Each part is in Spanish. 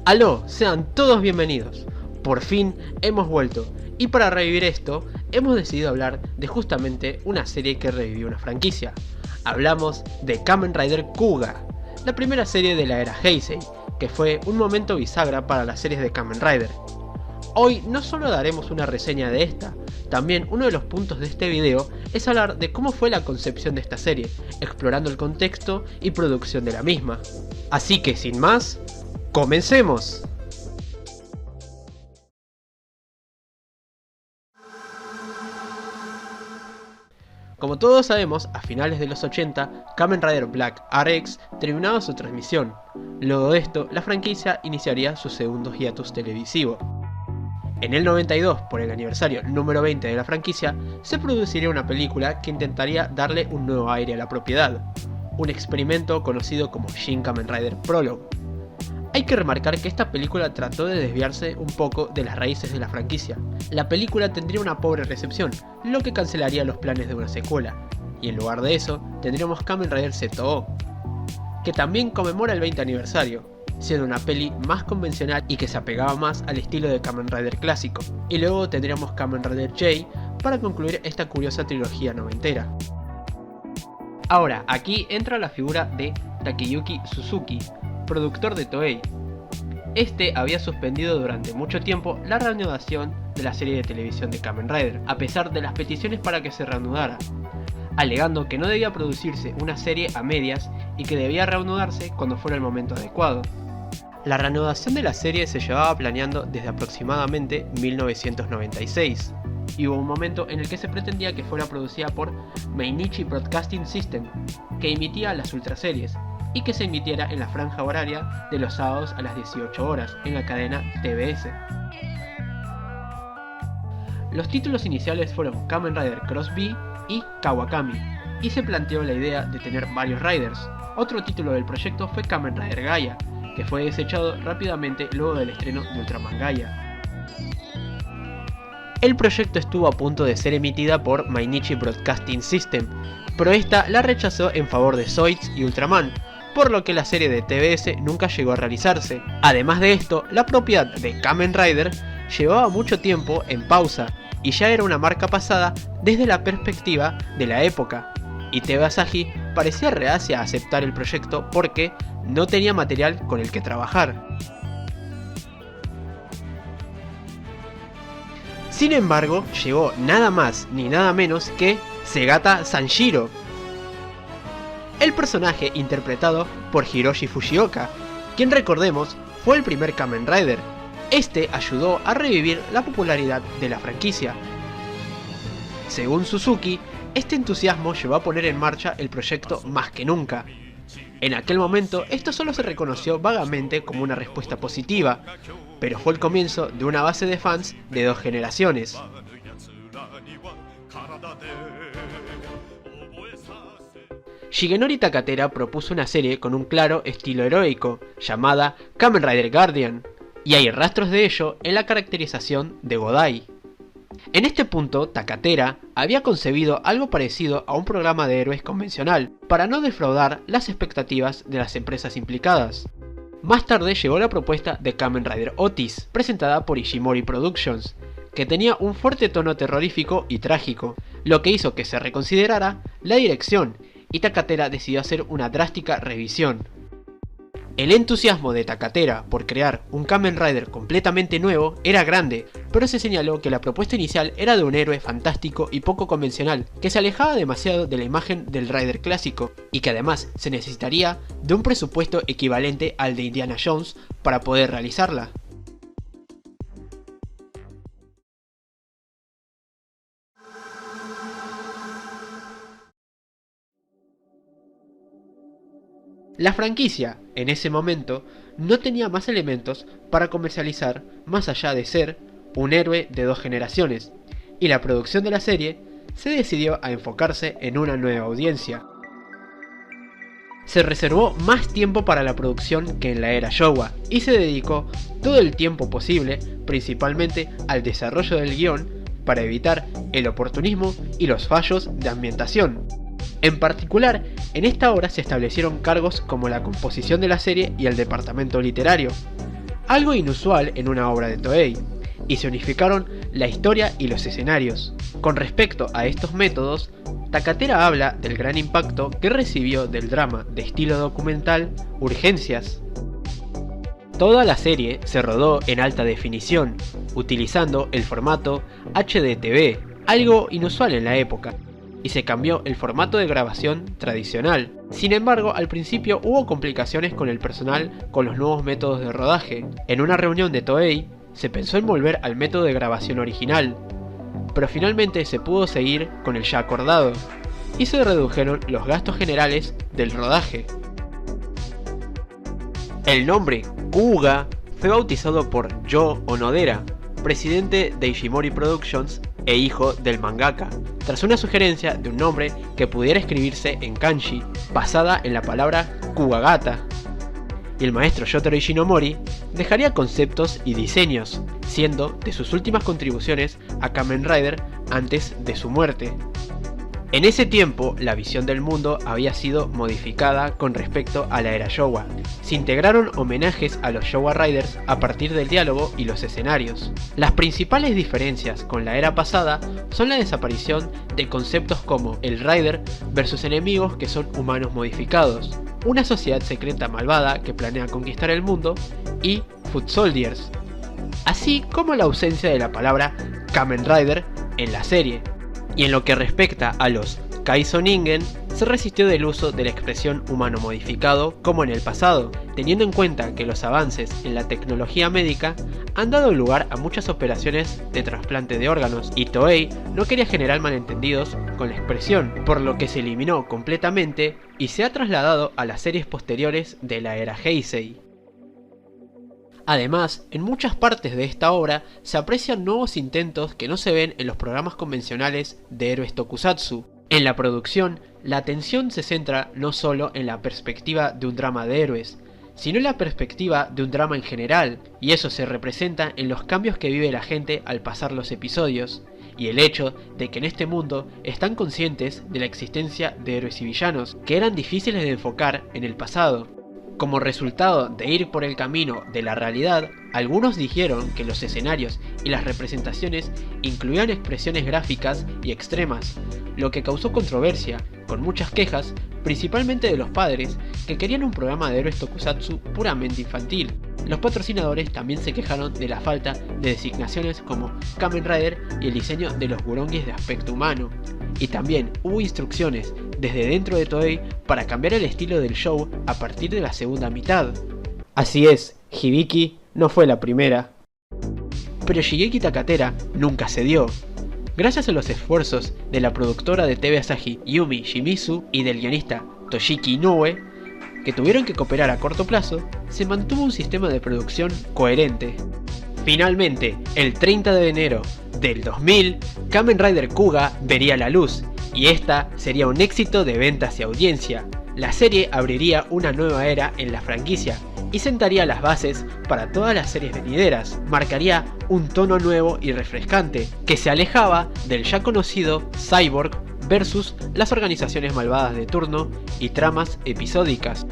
Aló, sean todos bienvenidos. Por fin hemos vuelto, y para revivir esto, hemos decidido hablar de justamente una serie que revivió una franquicia. Hablamos de Kamen Rider Kuuga, la primera serie de la era Heisei, que fue un momento bisagra para las series de Kamen Rider. Hoy no solo daremos una reseña de esta, también uno de los puntos de este video es hablar de cómo fue la concepción de esta serie, explorando el contexto y producción de la misma. Así que sin más, ¡comencemos! Como todos sabemos, a finales de los 80, Kamen Rider Black RX terminaba su transmisión. Luego de esto, la franquicia iniciaría su segundo hiatus televisivo. En el 92, por el aniversario número 20 de la franquicia, se produciría una película que intentaría darle un nuevo aire a la propiedad, un experimento conocido como Shin Kamen Rider Prologue. Hay que remarcar que esta película trató de desviarse un poco de las raíces de la franquicia. La película tendría una pobre recepción, lo que cancelaría los planes de una secuela, y en lugar de eso tendríamos Kamen Rider ZO, que también conmemora el 20 aniversario, siendo una peli más convencional y que se apegaba más al estilo de Kamen Rider clásico, y luego tendríamos Kamen Rider J para concluir esta curiosa trilogía noventera. Ahora, aquí entra la figura de Takeyuki Suzuki, productor de Toei. Este había suspendido durante mucho tiempo la reanudación de la serie de televisión de Kamen Rider, a pesar de las peticiones para que se reanudara, alegando que no debía producirse una serie a medias y que debía reanudarse cuando fuera el momento adecuado. La reanudación de la serie se llevaba planeando desde aproximadamente 1996, y hubo un momento en el que se pretendía que fuera producida por Mainichi Broadcasting System, que emitía las ultraseries, y que se emitiera en la franja horaria de los sábados a las 18 horas en la cadena TBS. Los títulos iniciales fueron Kamen Rider Cross B y Kawakami, y se planteó la idea de tener varios Riders. Otro título del proyecto fue Kamen Rider Gaia, que fue desechado rápidamente luego del estreno de Ultraman Gaia. El proyecto estuvo a punto de ser emitida por Mainichi Broadcasting System, pero esta la rechazó en favor de Zoids y Ultraman, por lo que la serie de TBS nunca llegó a realizarse. Además de esto, la propiedad de Kamen Rider llevaba mucho tiempo en pausa y ya era una marca pasada desde la perspectiva de la época, y TV Asahi parecía reacia a aceptar el proyecto porque no tenía material con el que trabajar. Sin embargo, llegó nada más ni nada menos que Segata Sanshiro, el personaje interpretado por Hiroshi Fujioka, quien recordemos fue el primer Kamen Rider. Este ayudó a revivir la popularidad de la franquicia. Según Suzuki, este entusiasmo llevó a poner en marcha el proyecto más que nunca. En aquel momento esto solo se reconoció vagamente como una respuesta positiva, pero fue el comienzo de una base de fans de 2 generaciones. Shigenori Takatera propuso una serie con un claro estilo heroico, llamada Kamen Rider Guardian, y hay rastros de ello en la caracterización de Godai. En este punto, Takatera había concebido algo parecido a un programa de héroes convencional, para no defraudar las expectativas de las empresas implicadas. Más tarde llegó la propuesta de Kamen Rider Otis, presentada por Ishimori Productions, que tenía un fuerte tono terrorífico y trágico, lo que hizo que se reconsiderara la dirección, y Takatera decidió hacer una drástica revisión. El entusiasmo de Takatera por crear un Kamen Rider completamente nuevo era grande, pero se señaló que la propuesta inicial era de un héroe fantástico y poco convencional, que se alejaba demasiado de la imagen del Rider clásico, y que además se necesitaría de un presupuesto equivalente al de Indiana Jones para poder realizarla. La franquicia, en ese momento, no tenía más elementos para comercializar más allá de ser un héroe de 2 generaciones, y la producción de la serie se decidió a enfocarse en una nueva audiencia. se reservó más tiempo para la producción que en la era Showa y se dedicó todo el tiempo posible principalmente al desarrollo del guión para evitar el oportunismo y los fallos de ambientación. En particular, en esta obra se establecieron cargos como la composición de la serie y el departamento literario, algo inusual en una obra de Toei, y se unificaron la historia y los escenarios. Con respecto a estos métodos, Takatera habla del gran impacto que recibió del drama de estilo documental Urgencias. Toda la serie se rodó en alta definición, utilizando el formato HDTV, algo inusual en la época, y se cambió el formato de grabación tradicional. Sin embargo, al principio hubo complicaciones con el personal con los nuevos métodos de rodaje. En una reunión de Toei, se pensó en volver al método de grabación original, pero finalmente se pudo seguir con el ya acordado, y se redujeron los gastos generales del rodaje. El nombre Kuuga fue bautizado por Joe Onodera, presidente de Ishimori Productions e hijo del mangaka, tras una sugerencia de un nombre que pudiera escribirse en kanji, basada en la palabra Kugagata. Y el maestro Yotaro Ishinomori dejaría conceptos y diseños, siendo de sus últimas contribuciones a Kamen Rider antes de su muerte. En ese tiempo, la visión del mundo había sido modificada con respecto a la era Showa. Se integraron homenajes a los Showa Riders a partir del diálogo y los escenarios. Las principales diferencias con la era pasada son la desaparición de conceptos como el Rider versus enemigos que son humanos modificados, una sociedad secreta malvada que planea conquistar el mundo y Foot Soldiers, así como la ausencia de la palabra Kamen Rider en la serie. Y en lo que respecta a los Kaizo Ningen, se resistió del uso de la expresión humano modificado como en el pasado, teniendo en cuenta que los avances en la tecnología médica han dado lugar a muchas operaciones de trasplante de órganos, y Toei no quería generar malentendidos con la expresión, por lo que se eliminó completamente y se ha trasladado a las series posteriores de la era Heisei. Además, en muchas partes de esta obra se aprecian nuevos intentos que no se ven en los programas convencionales de héroes tokusatsu. En la producción, la atención se centra no solo en la perspectiva de un drama de héroes, sino en la perspectiva de un drama en general, y eso se representa en los cambios que vive la gente al pasar los episodios, y el hecho de que en este mundo están conscientes de la existencia de héroes y villanos, que eran difíciles de enfocar en el pasado. Como resultado de ir por el camino de la realidad, algunos dijeron que los escenarios y las representaciones incluían expresiones gráficas y extremas, lo que causó controversia, con muchas quejas, principalmente de los padres, que querían un programa de héroes tokusatsu puramente infantil. Los patrocinadores también se quejaron de la falta de designaciones como Kamen Rider y el diseño de los gurongis de aspecto humano. Y también hubo instrucciones desde dentro de Toei para cambiar el estilo del show a partir de la segunda mitad. Así es, Hibiki no fue la primera. Pero Shigeki Takatera nunca cedió. Gracias a los esfuerzos de la productora de TV Asahi Yumi Shimizu y del guionista Toshiki Inoue, que tuvieron que cooperar a corto plazo, se mantuvo un sistema de producción coherente. Finalmente, el 30 de enero del 2000, Kamen Rider Kuuga vería la luz, y esta sería un éxito de ventas y audiencia. La serie abriría una nueva era en la franquicia y sentaría las bases para todas las series venideras. Marcaría un tono nuevo y refrescante, que se alejaba del ya conocido Cyborg versus las organizaciones malvadas de turno y tramas episódicas.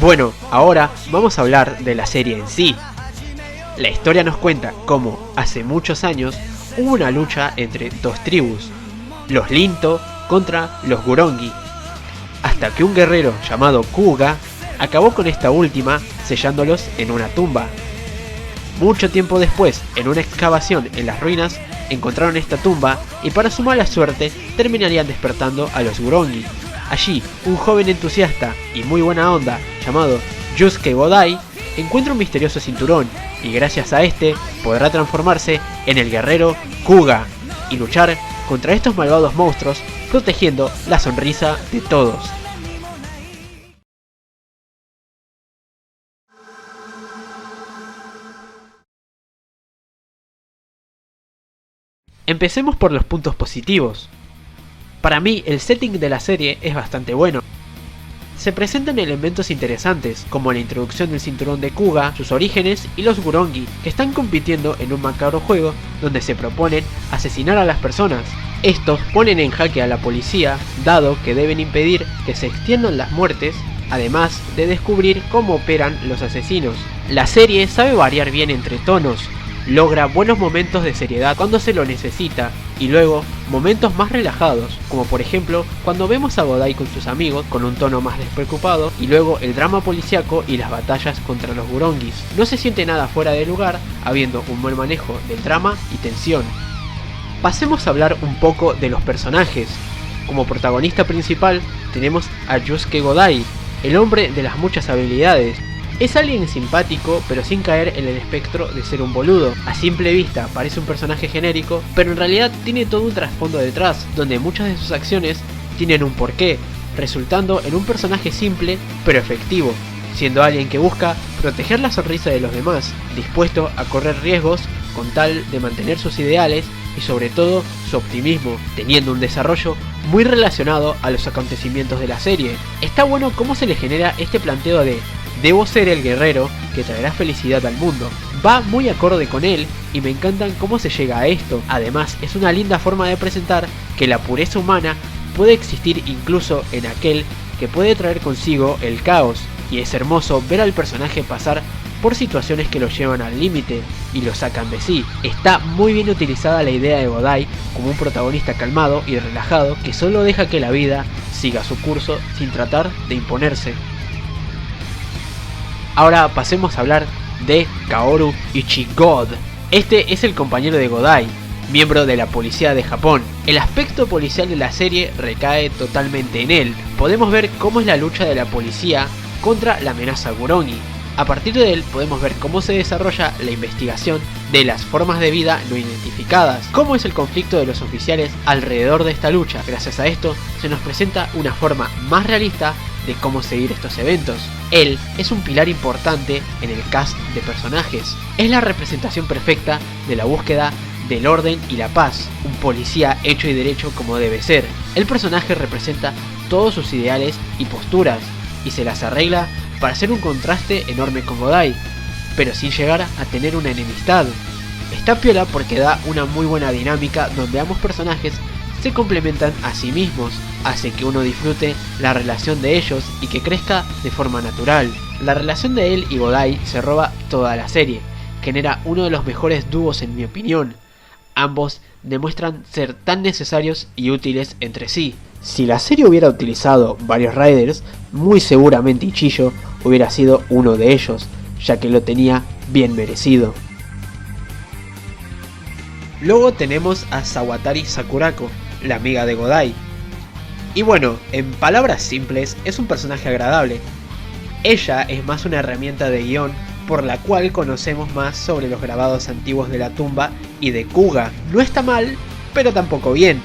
Bueno, ahora vamos a hablar de la serie en sí. La historia nos cuenta cómo, hace muchos años, hubo una lucha entre dos tribus, los Linto contra los Gurongi, hasta que un guerrero llamado Kuuga acabó con esta última sellándolos en una tumba. Mucho tiempo después, en una excavación en las ruinas, encontraron esta tumba y para su mala suerte terminarían despertando a los Gurongi. Allí, un joven entusiasta y muy buena onda llamado Yusuke Godai encuentra un misterioso cinturón y gracias a este podrá transformarse en el guerrero Kuga y luchar contra estos malvados monstruos protegiendo la sonrisa de todos. Empecemos por los puntos positivos. Para mí el setting de la serie es bastante bueno. Se presentan elementos interesantes, como la introducción del cinturón de Kuga, sus orígenes y los Gurongi, que están compitiendo en un macabro juego donde se proponen asesinar a las personas. Estos ponen en jaque a la policía, dado que deben impedir que se extiendan las muertes, además de descubrir cómo operan los asesinos. La serie sabe variar bien entre tonos, logra buenos momentos de seriedad cuando se lo necesita y luego momentos más relajados, como por ejemplo cuando vemos a Godai con sus amigos con un tono más despreocupado y luego el drama policíaco y las batallas contra los Gurongis. No se siente nada fuera de lugar, habiendo un buen manejo del drama y tensión. Pasemos a hablar un poco de los personajes. Como protagonista principal tenemos a Yusuke Godai, el hombre de las muchas habilidades. Es alguien simpático, pero sin caer en el espectro de ser un boludo. A simple vista parece un personaje genérico, pero en realidad tiene todo un trasfondo detrás, donde muchas de sus acciones tienen un porqué, resultando en un personaje simple, pero efectivo, siendo alguien que busca proteger la sonrisa de los demás, dispuesto a correr riesgos con tal de mantener sus ideales y sobre todo su optimismo, teniendo un desarrollo muy relacionado a los acontecimientos de la serie. Está bueno cómo se le genera este planteo de debo ser el guerrero que traerá felicidad al mundo. Va muy acorde con él y me encantan cómo se llega a esto. Además es una linda forma de presentar que la pureza humana puede existir incluso en aquel que puede traer consigo el caos. Y es hermoso ver al personaje pasar por situaciones que lo llevan al límite y lo sacan de sí. Está muy bien utilizada la idea de Godai como un protagonista calmado y relajado que solo deja que la vida siga su curso sin tratar de imponerse. Ahora pasemos a hablar de Kaoru Ichigod. Este es el compañero de Godai, miembro de la policía de Japón. El aspecto policial de la serie recae totalmente en él. Podemos ver cómo es la lucha de la policía contra la amenaza Gurongi. A partir de él podemos ver cómo se desarrolla la investigación de las formas de vida no identificadas, cómo es el conflicto de los oficiales alrededor de esta lucha. Gracias a esto se nos presenta una forma más realista de cómo seguir estos eventos. Él es un pilar importante en el cast de personajes. Es la representación perfecta de la búsqueda del orden y la paz, un policía hecho y derecho como debe ser. El personaje representa todos sus ideales y posturas y se las arregla para hacer un contraste enorme con Godai, pero sin llegar a tener una enemistad. Está piola porque da una muy buena dinámica donde ambos personajes se complementan a sí mismos, hace que uno disfrute la relación de ellos y que crezca de forma natural. La relación de él y Godai se roba toda la serie, genera uno de los mejores dúos en mi opinión. Ambos demuestran ser tan necesarios y útiles entre sí. Si la serie hubiera utilizado varios riders, muy seguramente Ichiyo hubiera sido uno de ellos, ya que lo tenía bien merecido. Luego tenemos a Sawatari Sakurako, la amiga de Godai. Y bueno, en palabras simples, es un personaje agradable. Ella es más una herramienta de guión por la cual conocemos más sobre los grabados antiguos de la tumba y de Kuga. No está mal, pero tampoco bien.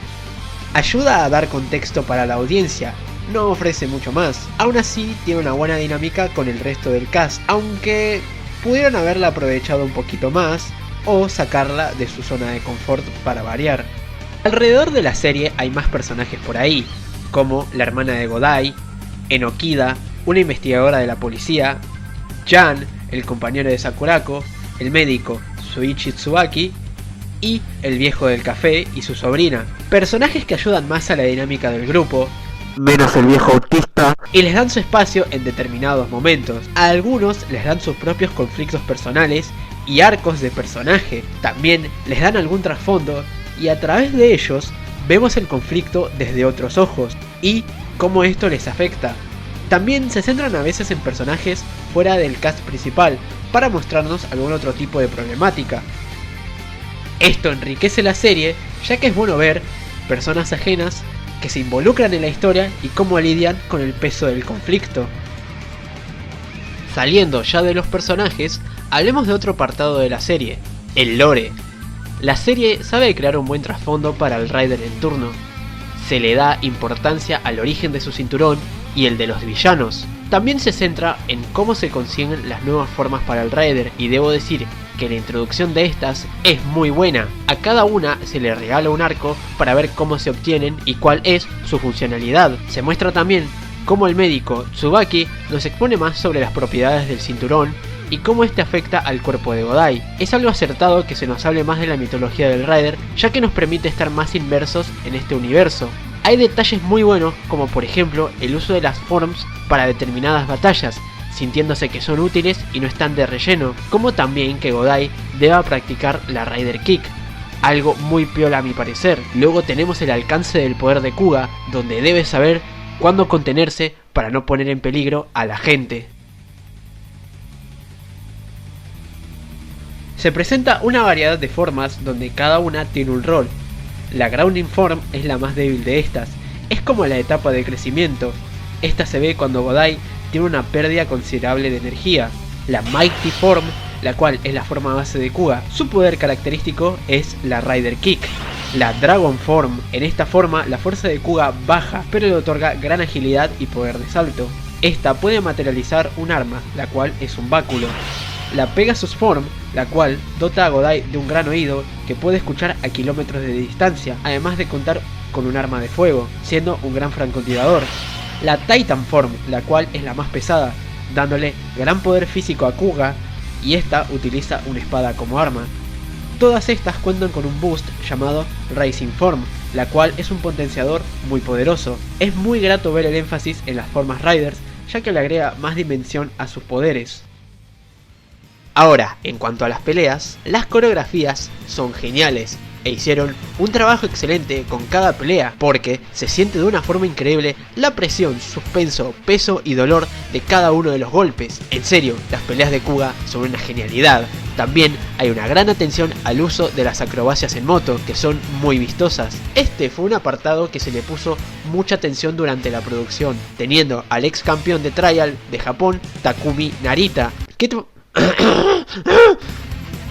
Ayuda a dar contexto para la audiencia, no ofrece mucho más. Aún así tiene una buena dinámica con el resto del cast, aunque pudieron haberla aprovechado un poquito más o sacarla de su zona de confort para variar. Alrededor de la serie hay más personajes por ahí, como la hermana de Godai, Enokida, una investigadora de la policía, Jan, el compañero de Sakurako, el médico Shuichi Tsubaki y el viejo del café y su sobrina. Personajes que ayudan más a la dinámica del grupo, menos el viejo autista, y les dan su espacio en determinados momentos. A algunos les dan sus propios conflictos personales y arcos de personaje. También les dan algún trasfondo y a través de ellos vemos el conflicto desde otros ojos y cómo esto les afecta. También se centran a veces en personajes fuera del cast principal para mostrarnos algún otro tipo de problemática. Esto enriquece la serie, ya que es bueno ver personas ajenas que se involucran en la historia y cómo lidian con el peso del conflicto. Saliendo ya de los personajes, hablemos de otro apartado de la serie, el lore. La serie sabe crear un buen trasfondo para el Rider en turno. Se le da importancia al origen de su cinturón y el de los villanos. También se centra en cómo se consiguen las nuevas formas para el Rider, y debo decir que la introducción de estas es muy buena. A cada una se le regala un arco para ver cómo se obtienen y cuál es su funcionalidad. Se muestra también cómo el médico Tsubaki nos expone más sobre las propiedades del cinturón y cómo este afecta al cuerpo de Godai. Es algo acertado que se nos hable más de la mitología del Rider, ya que nos permite estar más inmersos en este universo. Hay detalles muy buenos, como por ejemplo el uso de las forms para determinadas batallas, sintiéndose que son útiles y no están de relleno, como también que Godai deba practicar la Rider Kick, algo muy piola a mi parecer. Luego tenemos el alcance del poder de Kuga, donde debe saber cuándo contenerse para no poner en peligro a la gente. Se presenta una variedad de formas donde cada una tiene un rol. La Grounding Form es la más débil de estas, es como la etapa de crecimiento. Esta se ve cuando Godai tiene una pérdida considerable de energía. La Mighty Form, la cual es la forma base de Kuga, su poder característico es la Rider Kick. La Dragon Form, en esta forma la fuerza de Kuga baja, pero le otorga gran agilidad y poder de salto. Esta puede materializar un arma, la cual es un báculo. La Pegasus Form, la cual dota a Godai de un gran oído que puede escuchar a kilómetros de distancia, además de contar con un arma de fuego, siendo un gran francotirador. La Titan Form, la cual es la más pesada, dándole gran poder físico a Kuga, y esta utiliza una espada como arma. Todas estas cuentan con un boost llamado Rising Form, la cual es un potenciador muy poderoso. Es muy grato ver el énfasis en las formas Riders, ya que le agrega más dimensión a sus poderes. Ahora, en cuanto a las peleas, las coreografías son geniales e hicieron un trabajo excelente con cada pelea, porque se siente de una forma increíble la presión, suspenso, peso y dolor de cada uno de los golpes. En serio, las peleas de Kuga son una genialidad. También hay una gran atención al uso de las acrobacias en moto, que son muy vistosas. Este fue un apartado que se le puso mucha atención durante la producción, teniendo al ex campeón de Trial de Japón, Takumi Narita,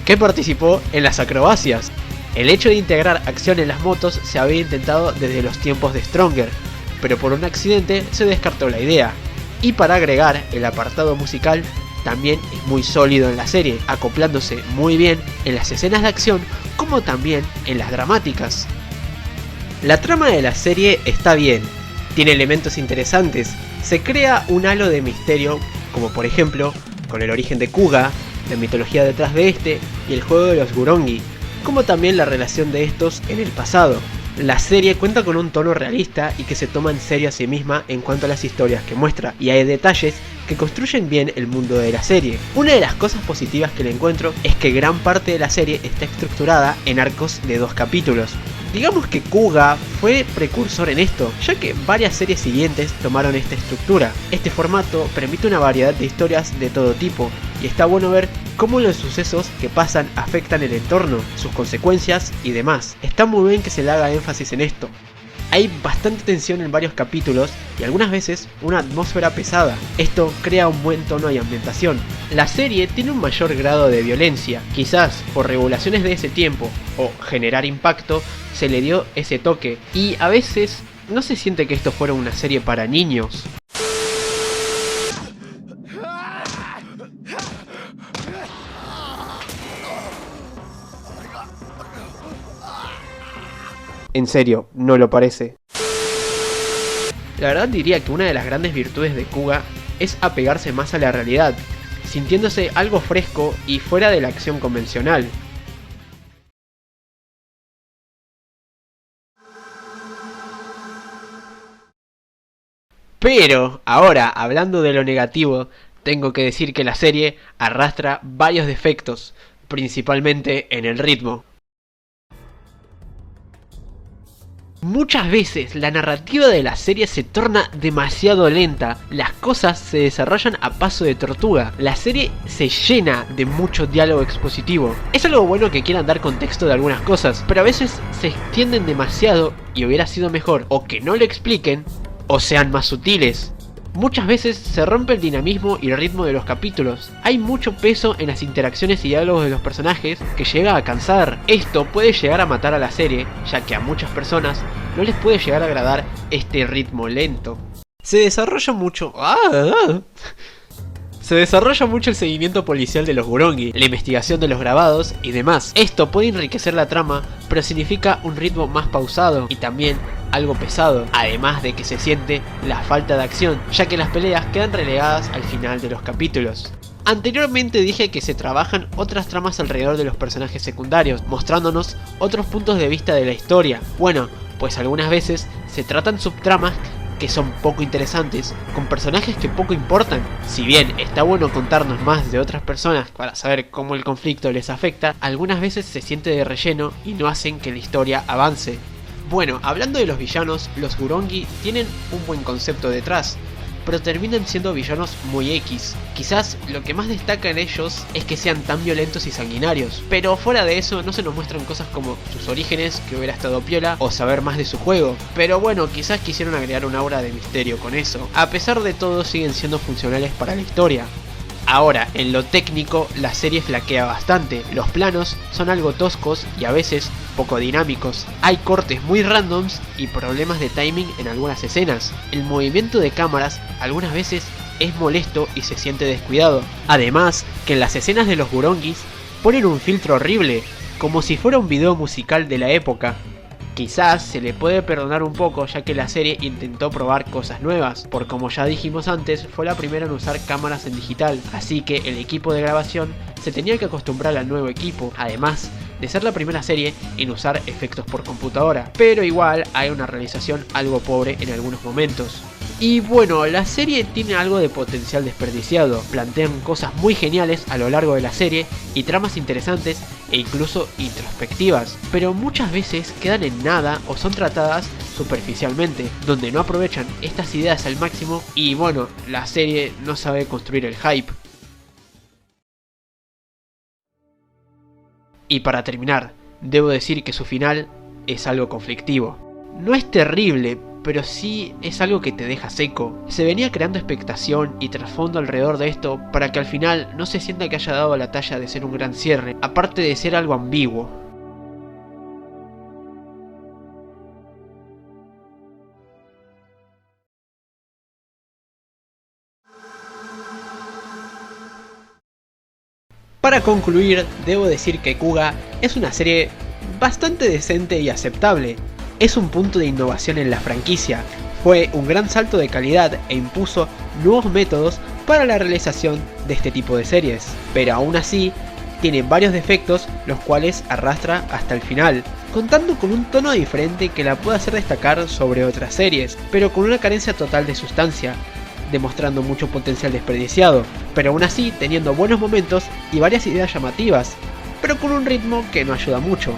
que participó en las acrobacias. El hecho de integrar acción en las motos se había intentado desde los tiempos de Stronger, pero por un accidente se descartó la idea. Y para agregar, el apartado musical también es muy sólido en la serie, acoplándose muy bien en las escenas de acción como también en las dramáticas. La trama de la serie está bien, tiene elementos interesantes, se crea un halo de misterio, como por ejemplo con el origen de Kuga, la mitología detrás de este y el juego de los Gurongi, como también la relación de estos en el pasado. La serie cuenta con un tono realista y que se toma en serio a sí misma en cuanto a las historias que muestra, y hay detalles que construyen bien el mundo de la serie. Una de las cosas positivas que le encuentro es que gran parte de la serie está estructurada en arcos de 2 capítulos. Digamos que Kuga fue precursor en esto, ya que varias series siguientes tomaron esta estructura. Este formato permite una variedad de historias de todo tipo, y está bueno ver cómo los sucesos que pasan afectan el entorno, sus consecuencias y demás. Está muy bien que se le haga énfasis en esto. Hay bastante tensión en varios capítulos y algunas veces una atmósfera pesada. Esto crea un buen tono y ambientación. La serie tiene un mayor grado de violencia, quizás por regulaciones de ese tiempo o generar impacto se le dio ese toque, y a veces no se siente que esto fuera una serie para niños. En serio, no lo parece. La verdad diría que una de las grandes virtudes de Kuga es apegarse más a la realidad, sintiéndose algo fresco y fuera de la acción convencional. Pero, ahora, hablando de lo negativo, tengo que decir que la serie arrastra varios defectos, principalmente en el ritmo. Muchas veces la narrativa de la serie se torna demasiado lenta, las cosas se desarrollan a paso de tortuga, la serie se llena de mucho diálogo expositivo. Es algo bueno que quieran dar contexto de algunas cosas, pero a veces se extienden demasiado y hubiera sido mejor o que no lo expliquen o sean más sutiles. Muchas veces se rompe el dinamismo y el ritmo de los capítulos. Hay mucho peso en las interacciones y diálogos de los personajes que llega a cansar. Esto puede llegar a matar a la serie, ya que a muchas personas no les puede llegar a agradar este ritmo lento. Se desarrolla mucho el seguimiento policial de los Gurongi, la investigación de los grabados y demás. Esto puede enriquecer la trama, pero significa un ritmo más pausado y también algo pesado, además de que se siente la falta de acción, ya que las peleas quedan relegadas al final de los capítulos. Anteriormente dije que se trabajan otras tramas alrededor de los personajes secundarios, mostrándonos otros puntos de vista de la historia. Bueno, pues algunas veces se tratan subtramas que son poco interesantes, con personajes que poco importan. Si bien está bueno contarnos más de otras personas para saber cómo el conflicto les afecta, algunas veces se siente de relleno y no hacen que la historia avance. Bueno, hablando de los villanos, los Gurongi tienen un buen concepto detrás, pero terminan siendo villanos muy X. Quizás lo que más destaca en ellos es que sean tan violentos y sanguinarios, pero fuera de eso no se nos muestran cosas como sus orígenes, que hubiera estado piola, o saber más de su juego. Pero bueno, quizás quisieron agregar una aura de misterio con eso. A pesar de todo, siguen siendo funcionales para la historia. Ahora, en lo técnico, la serie flaquea bastante. Los planos son algo toscos y a veces poco dinámicos. Hay cortes muy randoms y problemas de timing en algunas escenas. El movimiento de cámaras algunas veces es molesto y se siente descuidado. Además, que en las escenas de los Gurongis ponen un filtro horrible, como si fuera un video musical de la época. Quizás se le puede perdonar un poco, ya que la serie intentó probar cosas nuevas, por como ya dijimos antes, fue la primera en usar cámaras en digital, así que el equipo de grabación se tenía que acostumbrar al nuevo equipo, además de ser la primera serie en usar efectos por computadora, pero igual hay una realización algo pobre en algunos momentos. Y bueno, la serie tiene algo de potencial desperdiciado, plantean cosas muy geniales a lo largo de la serie y tramas interesantes e incluso introspectivas, pero muchas veces quedan en nada o son tratadas superficialmente, donde no aprovechan estas ideas al máximo y bueno, la serie no sabe construir el hype. Y para terminar, debo decir que su final es algo conflictivo. No es terrible, pero sí es algo que te deja seco. Se venía creando expectación y trasfondo alrededor de esto para que al final no se sienta que haya dado la talla de ser un gran cierre, aparte de ser algo ambiguo. Para concluir, debo decir que Kuga es una serie bastante decente y aceptable. Es un punto de innovación en la franquicia, fue un gran salto de calidad e impuso nuevos métodos para la realización de este tipo de series, pero aún así tiene varios defectos los cuales arrastra hasta el final, contando con un tono diferente que la puede hacer destacar sobre otras series, pero con una carencia total de sustancia, demostrando mucho potencial desperdiciado, pero aún así teniendo buenos momentos y varias ideas llamativas, pero con un ritmo que no ayuda mucho.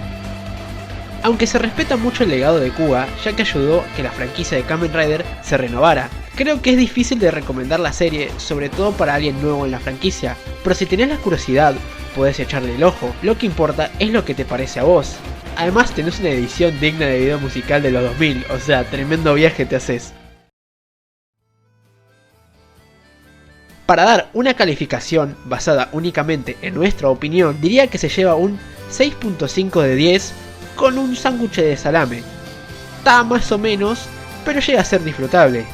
Aunque se respeta mucho el legado de Kuga, ya que ayudó a que la franquicia de Kamen Rider se renovara. Creo que es difícil de recomendar la serie, sobre todo para alguien nuevo en la franquicia, pero si tenés la curiosidad, podés echarle el ojo. Lo que importa es lo que te parece a vos. Además tenés una edición digna de video musical de los 2000, o sea, tremendo viaje te haces. Para dar una calificación basada únicamente en nuestra opinión, diría que se lleva un 6.5 de 10 con un sándwich de salame. Está más o menos, pero llega a ser disfrutable.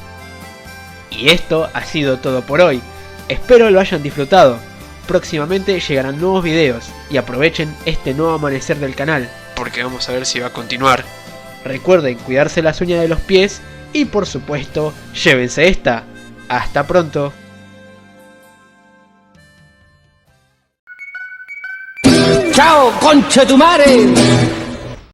Y esto ha sido todo por hoy. Espero lo hayan disfrutado. Próximamente llegarán nuevos videos y aprovechen este nuevo amanecer del canal, porque vamos a ver si va a continuar. Recuerden cuidarse las uñas de los pies y por supuesto, llévense esta. Hasta pronto. ¡Chao, concha tu madre!